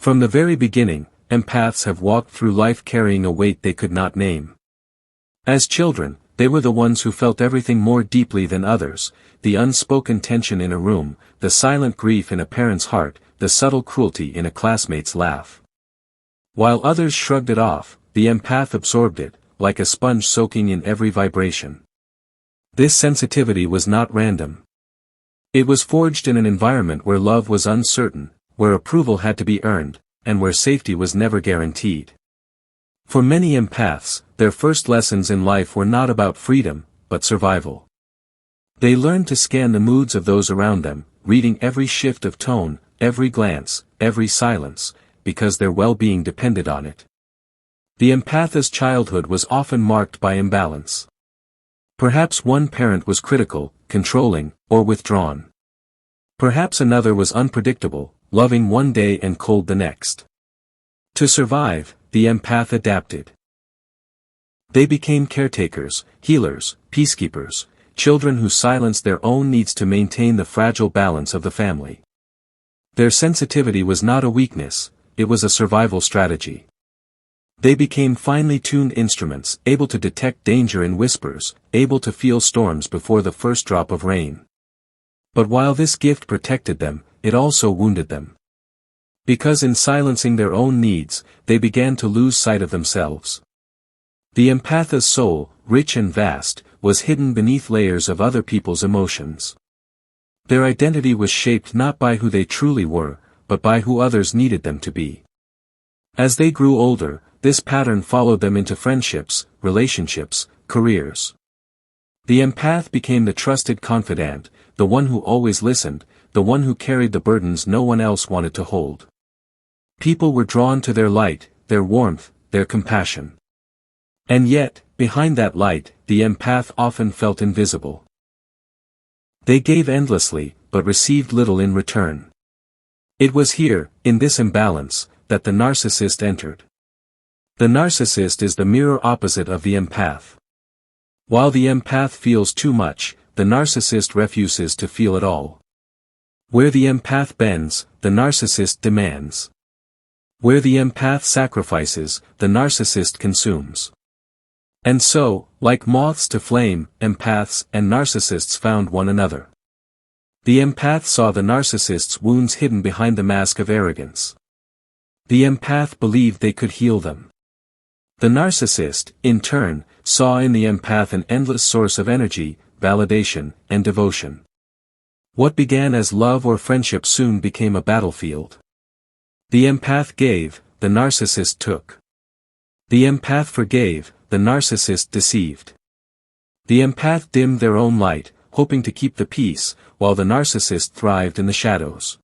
From the very beginning, empaths have walked through life carrying a weight they could not name. As children, they were the ones who felt everything more deeply than others, the unspoken tension in a room, the silent grief in a parent's heart, the subtle cruelty in a classmate's laugh. While others shrugged it off, the empath absorbed it, like a sponge soaking in every vibration. This sensitivity was not random. It was forged in an environment where love was uncertain, where approval had to be earned, and where safety was never guaranteed. For many empaths, their first lessons in life were not about freedom, but survival. They learned to scan the moods of those around them, reading every shift of tone, every glance, every silence, because their well-being depended on it. The empath's childhood was often marked by imbalance. Perhaps one parent was critical, controlling, or withdrawn. Perhaps another was unpredictable, loving one day and cold the next. To survive, the empath adapted. They became caretakers, healers, peacekeepers, children who silenced their own needs to maintain the fragile balance of the family. Their sensitivity was not a weakness, it was a survival strategy. They became finely tuned instruments, able to detect danger in whispers, able to feel storms before the first drop of rain. But while this gift protected them, it also wounded them. Because in silencing their own needs, they began to lose sight of themselves. The empath's soul, rich and vast, was hidden beneath layers of other people's emotions. Their identity was shaped not by who they truly were, but by who others needed them to be. As they grew older, this pattern followed them into friendships, relationships, careers. The empath became the trusted confidant, the one who always listened, the one who carried the burdens no one else wanted to hold. People were drawn to their light, their warmth, their compassion. And yet, behind that light, the empath often felt invisible. They gave endlessly, but received little in return. It was here, in this imbalance, that the narcissist entered. The narcissist is the mirror opposite of the empath. While the empath feels too much, the narcissist refuses to feel it all. Where the empath bends, the narcissist demands. Where the empath sacrifices, the narcissist consumes. And so, like moths to flame, empaths and narcissists found one another. The empath saw the narcissist's wounds hidden behind the mask of arrogance. The empath believed they could heal them. The narcissist, in turn, saw in the empath an endless source of energy, validation, and devotion. What began as love or friendship soon became a battlefield. The empath gave, the narcissist took. The empath forgave, the narcissist deceived. The empath dimmed their own light, hoping to keep the peace, while the narcissist thrived in the shadows.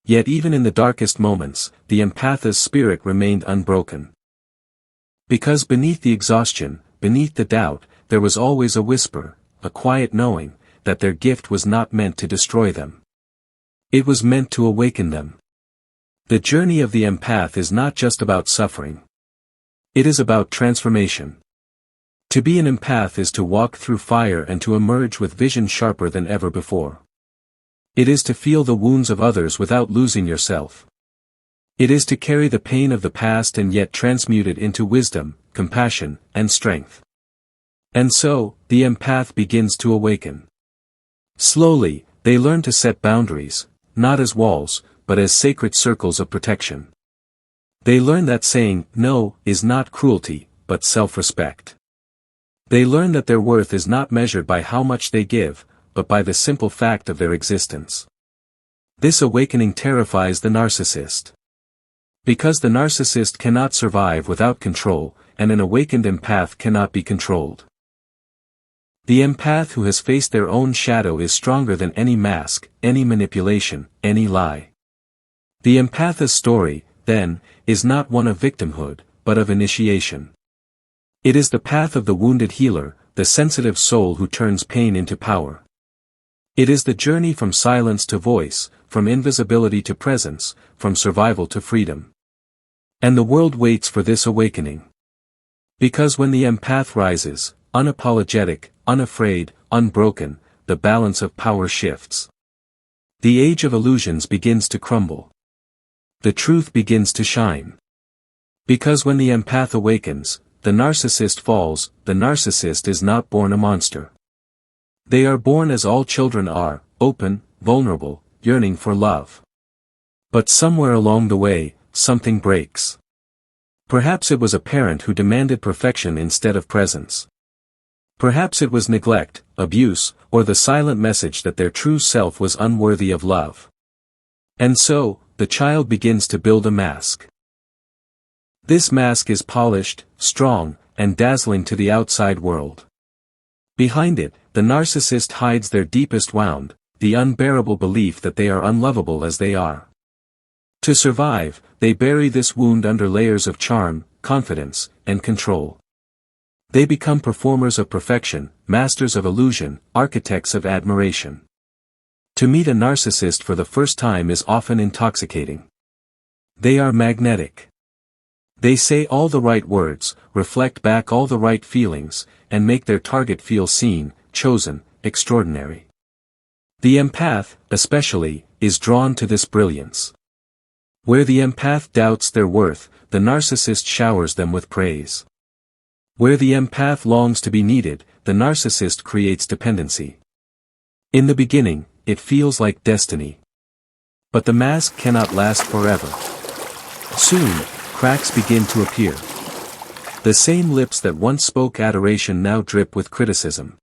Yet even in the darkest moments, the empath's spirit remained unbroken. Because beneath the exhaustion, beneath the doubt, there was always a whisper, a quiet knowing, that their gift was not meant to destroy them. It was meant to awaken them. The journey of the empath is not just about suffering. It is about transformation. To be an empath is to walk through fire and to emerge with vision sharper than ever before. It is to feel the wounds of others without losing yourself. It is to carry the pain of the past and yet transmute it into wisdom, compassion, and strength. And so, the empath begins to awaken. Slowly, they learn to set boundaries, not as walls, but as sacred circles of protection. They learn that saying no is not cruelty, but self-respect. They learn that their worth is not measured by how much they give, but by the simple fact of their existence. This awakening terrifies the narcissist. Because the narcissist cannot survive without control, and an awakened empath cannot be controlled. The empath who has faced their own shadow is stronger than any mask, any manipulation, any lie. The empath's story, then, is not one of victimhood, but of initiation. It is the path of the wounded healer, the sensitive soul who turns pain into power. It is the journey from silence to voice, from invisibility to presence, from survival to freedom. And the world waits for this awakening. Because when the empath rises, unapologetic, unafraid, unbroken, the balance of power shifts. The age of illusions begins to crumble. the truth begins to shine. Because when the empath awakens, the narcissist falls. The narcissist is not born a monster. They are born as all children are, open, vulnerable, yearning for love. But somewhere along the way, something breaks. Perhaps it was a parent who demanded perfection instead of presence. Perhaps it was neglect, abuse, or the silent message that their true self was unworthy of love. And so, the child begins to build a mask. This mask is polished, strong, and dazzling to the outside world. Behind it, the narcissist hides their deepest wound, the unbearable belief that they are unlovable as they are. To survive, they bury this wound under layers of charm, confidence, and control. They become performers of perfection, masters of illusion, architects of admiration. To meet a narcissist for the first time is often intoxicating. They are magnetic. They say all the right words, reflect back all the right feelings, and make their target feel seen, chosen, extraordinary. The empath, especially, is drawn to this brilliance. Where the empath doubts their worth, the narcissist showers them with praise. Where the empath longs to be needed, the narcissist creates dependency. In the beginning, it feels like destiny. But the mask cannot last forever. Soon, cracks begin to appear. The same lips that once spoke adoration now drip with criticism.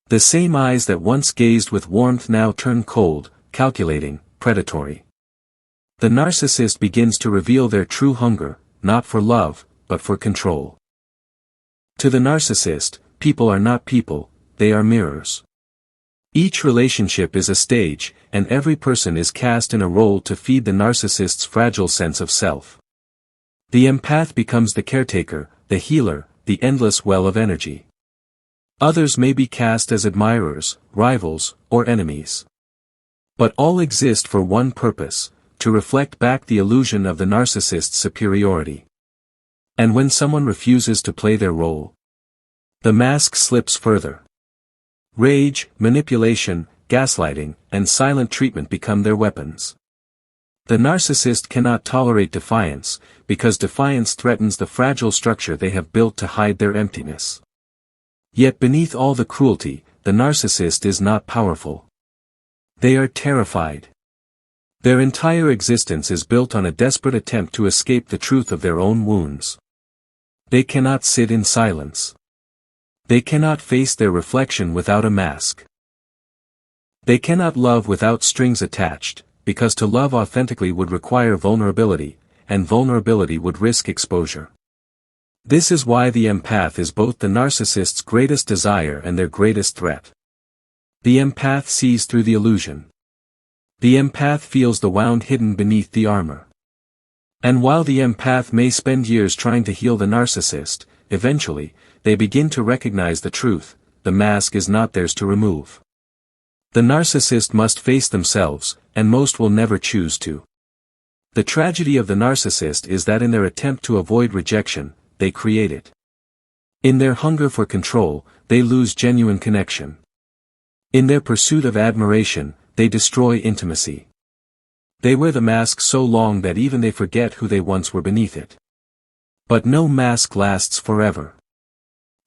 The same eyes that once gazed with warmth now turn cold, calculating, predatory. The narcissist begins to reveal their true hunger, not for love, but for control. To the narcissist, people are not people, they are mirrors. Each relationship is a stage, and every person is cast in a role to feed the narcissist's fragile sense of self. The empath becomes the caretaker, the healer, the endless well of energy. Others may be cast as admirers, rivals, or enemies. But all exist for one purpose, to reflect back the illusion of the narcissist's superiority. And when someone refuses to play their role, the mask slips further. Rage, manipulation, gaslighting, and silent treatment become their weapons. The narcissist cannot tolerate defiance, because defiance threatens the fragile structure they have built to hide their emptiness. Yet beneath all the cruelty, the narcissist is not powerful. They are terrified. Their entire existence is built on a desperate attempt to escape the truth of their own wounds. They cannot sit in silence. They cannot face their reflection without a mask. They cannot love without strings attached, because to love authentically would require vulnerability, and vulnerability would risk exposure. This is why the empath is both the narcissist's greatest desire and their greatest threat. The empath sees through the illusion. The empath feels the wound hidden beneath the armor. And while the empath may spend years trying to heal the narcissist, eventually, they begin to recognize the truth: the mask is not theirs to remove. The narcissist must face themselves, and most will never choose to. The tragedy of the narcissist is that in their attempt to avoid rejection, they create it. In their hunger for control, they lose genuine connection. In their pursuit of admiration, they destroy intimacy. They wear the mask so long that even they forget who they once were beneath it. But no mask lasts forever.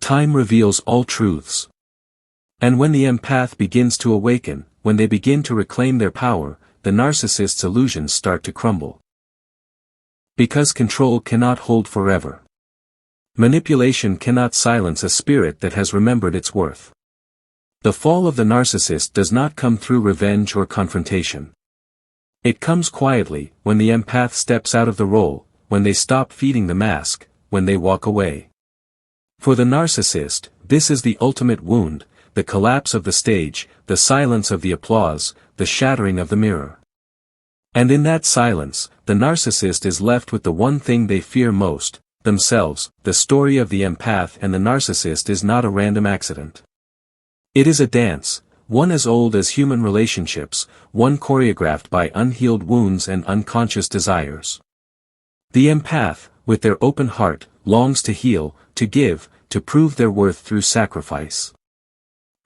Time reveals all truths. And when the empath begins to awaken, when they begin to reclaim their power, the narcissist's illusions start to crumble. Because control cannot hold forever. Manipulation cannot silence a spirit that has remembered its worth. The fall of the narcissist does not come through revenge or confrontation. It comes quietly, when the empath steps out of the role, when they stop feeding the mask, when they walk away. For the narcissist, this is the ultimate wound: the collapse of the stage, the silence of the applause, the shattering of the mirror. And in that silence, the narcissist is left with the one thing they fear most: themselves. The story of the empath and the narcissist is not a random accident. It is a dance, one as old as human relationships, one choreographed by unhealed wounds and unconscious desires. The empath, with their open heart, longs to heal, to give, to prove their worth through sacrifice.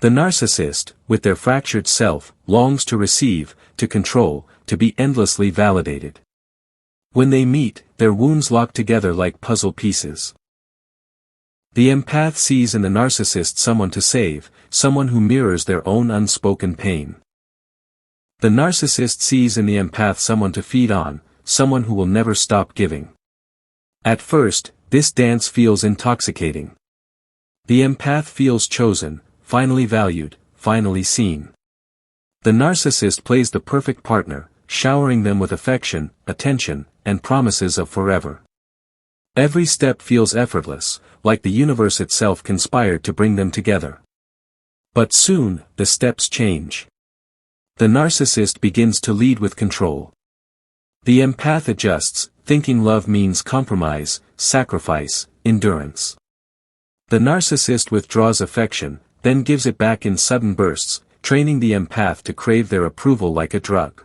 The narcissist, with their fractured self, longs to receive, to control, to be endlessly validated. When they meet, their wounds lock together like puzzle pieces. The empath sees in the narcissist someone to save, someone who mirrors their own unspoken pain. The narcissist sees in the empath someone to feed on, someone who will never stop giving. At first, this dance feels intoxicating. The empath feels chosen, finally valued, finally seen. The narcissist plays the perfect partner, showering them with affection, attention, and promises of forever. Every step feels effortless, like the universe itself conspired to bring them together. But soon, the steps change. The narcissist begins to lead with control. The empath adjusts, thinking love means compromise, sacrifice, endurance. The narcissist withdraws affection, then gives it back in sudden bursts, training the empath to crave their approval like a drug.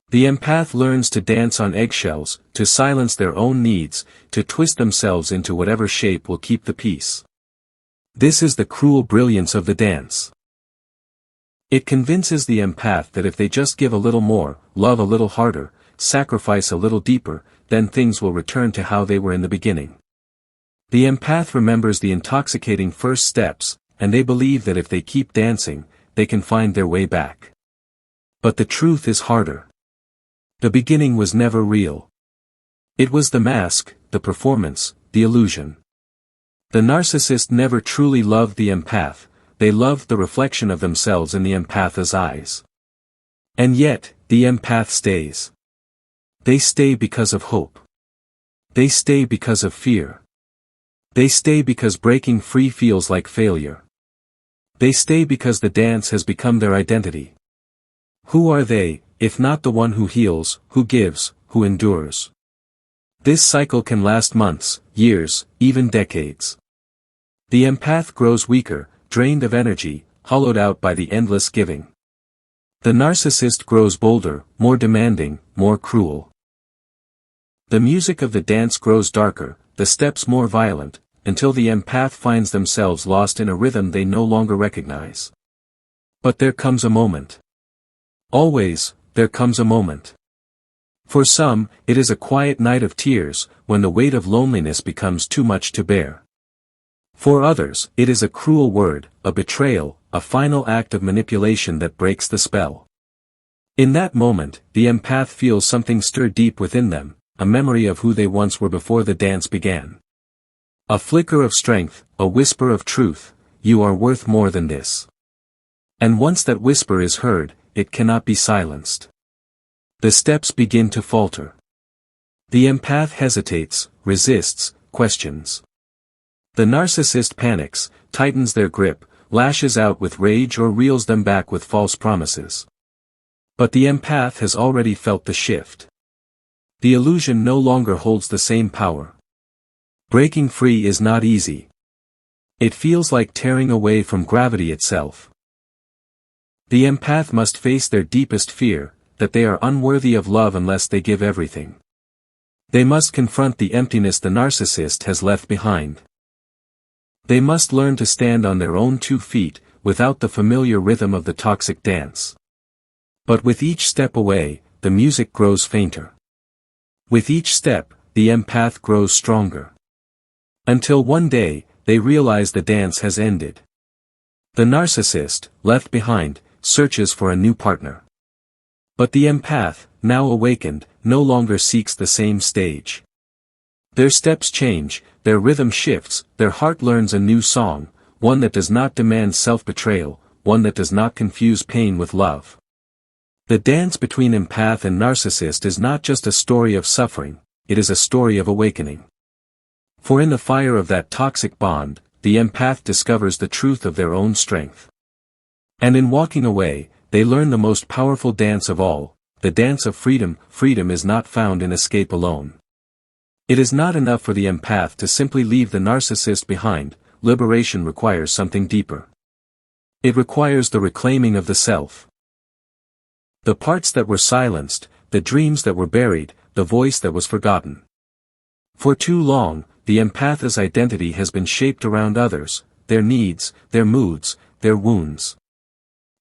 The empath learns to dance on eggshells, to silence their own needs, to twist themselves into whatever shape will keep the peace. This is the cruel brilliance of the dance. It convinces the empath that if they just give a little more, love a little harder, sacrifice a little deeper, then things will return to how they were in the beginning. The empath remembers the intoxicating first steps, and they believe that if they keep dancing, they can find their way back. But the truth is harder. The beginning was never real. It was the mask, the performance, the illusion. The narcissist never truly loved the empath, they loved the reflection of themselves in the empath's eyes. And yet, the empath stays. They stay because of hope. They stay because of fear. They stay because breaking free feels like failure. They stay because the dance has become their identity. Who are they, if not the one who heals, who gives, who endures? This cycle can last months, years, even decades. The empath grows weaker, drained of energy, hollowed out by the endless giving. The narcissist grows bolder, more demanding, more cruel. The music of the dance grows darker, the steps more violent, until the empath finds themselves lost in a rhythm they no longer recognize. But there comes a moment. Always, there comes a moment. For some, it is a quiet night of tears, when the weight of loneliness becomes too much to bear. For others, it is a cruel word, a betrayal, a final act of manipulation that breaks the spell. In that moment, the empath feels something stir deep within them, a memory of who they once were before the dance began. A flicker of strength, a whisper of truth, you are worth more than this. And once that whisper is heard, it cannot be silenced. The steps begin to falter. The empath hesitates, resists, questions. The narcissist panics, tightens their grip, lashes out with rage or reels them back with false promises. But the empath has already felt the shift. The illusion no longer holds the same power. Breaking free is not easy. It feels like tearing away from gravity itself. The empath must face their deepest fear, that they are unworthy of love unless they give everything. They must confront the emptiness the narcissist has left behind. They must learn to stand on their own 2 feet, without the familiar rhythm of the toxic dance. But with each step away, the music grows fainter. With each step, the empath grows stronger. Until one day, they realize the dance has ended. The narcissist, left behind, searches for a new partner. But the empath, now awakened, no longer seeks the same stage. Their steps change, their rhythm shifts, their heart learns a new song, one that does not demand self-betrayal, one that does not confuse pain with love. The dance between empath and narcissist is not just a story of suffering, it is a story of awakening. For in the fire of that toxic bond, the empath discovers the truth of their own strength. And in walking away, they learn the most powerful dance of all, the dance of freedom. Freedom is not found in escape alone. It is not enough for the empath to simply leave the narcissist behind, liberation requires something deeper. It requires the reclaiming of the self. The parts that were silenced, the dreams that were buried, the voice that was forgotten. For too long, the empath's identity has been shaped around others, their needs, their moods, their wounds.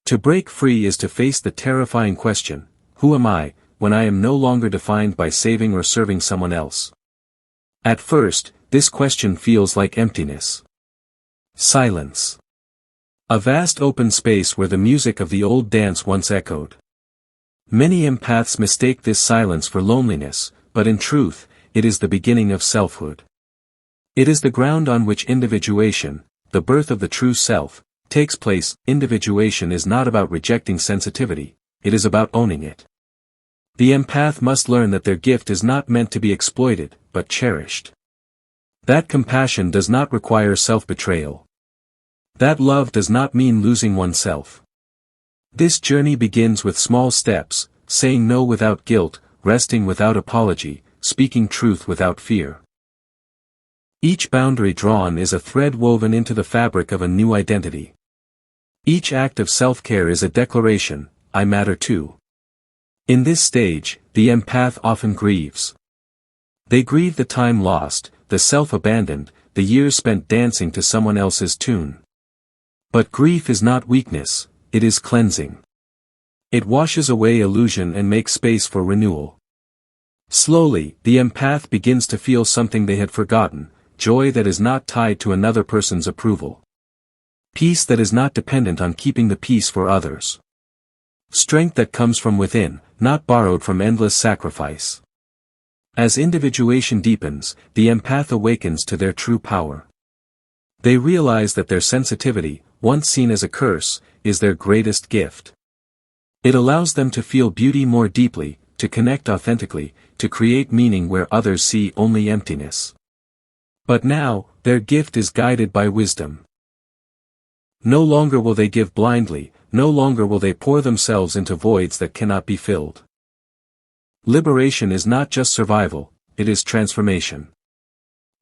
To break free is to face the terrifying question, who am I, when I am no longer defined by saving or serving someone else? At first, this question feels like emptiness. Silence. A vast open space where the music of the old dance once echoed. Many empaths mistake this silence for loneliness, but in truth, it is the beginning of selfhood. It is the ground on which individuation, the birth of the true self, takes place. Individuation is not about rejecting sensitivity, it is about owning it. The empath must learn that their gift is not meant to be exploited, but cherished. That compassion does not require self-betrayal. That love does not mean losing oneself. This journey begins with small steps, saying no without guilt, resting without apology, speaking truth without fear. Each boundary drawn is a thread woven into the fabric of a new identity. Each act of self-care is a declaration, I matter too. In this stage, the empath often grieves. They grieve the time lost, the self abandoned, the years spent dancing to someone else's tune. But grief is not weakness, it is cleansing. It washes away illusion and makes space for renewal. Slowly, the empath begins to feel something they had forgotten, joy that is not tied to another person's approval. Peace that is not dependent on keeping the peace for others. Strength that comes from within, not borrowed from endless sacrifice. As individuation deepens, the empath awakens to their true power. They realize that their sensitivity, once seen as a curse, is their greatest gift. It allows them to feel beauty more deeply, to connect authentically, to create meaning where others see only emptiness. But now, their gift is guided by wisdom. No longer will they give blindly, no longer will they pour themselves into voids that cannot be filled. Liberation is not just survival, it is transformation.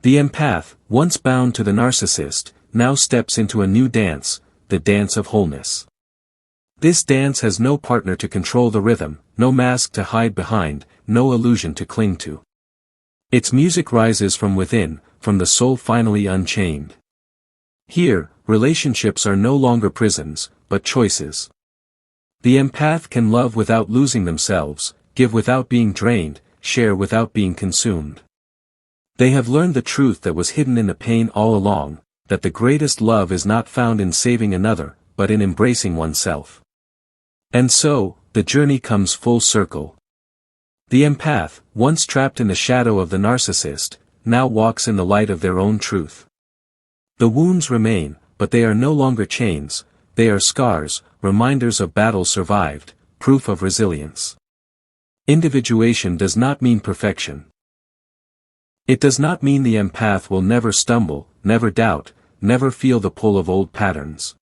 The empath, once bound to the narcissist, now steps into a new dance, the dance of wholeness. This dance has no partner to control the rhythm, no mask to hide behind, no illusion to cling to. Its music rises from within, from the soul finally unchained. Here, relationships are no longer prisons, but choices. The empath can love without losing themselves, give without being drained, share without being consumed. They have learned the truth that was hidden in the pain all along, that the greatest love is not found in saving another, but in embracing oneself. And so, the journey comes full circle. The empath, once trapped in the shadow of the narcissist, now walks in the light of their own truth. The wounds remain, but they are no longer chains, they are scars, reminders of battles survived, proof of resilience. Individuation does not mean perfection. It does not mean the empath will never stumble, never doubt, never feel the pull of old patterns.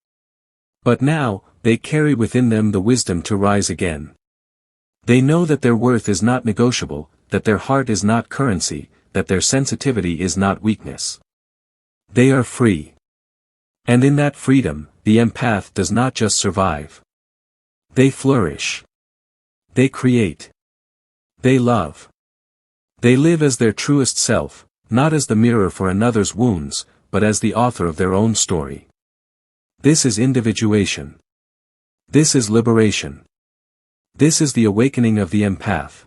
But now, they carry within them the wisdom to rise again. They know that their worth is not negotiable, that their heart is not currency, that their sensitivity is not weakness. They are free. And in that freedom, the empath does not just survive. They flourish. They create. They love. They live as their truest self, not as the mirror for another's wounds, but as the author of their own story. This is individuation. This is liberation. This is the awakening of the empath.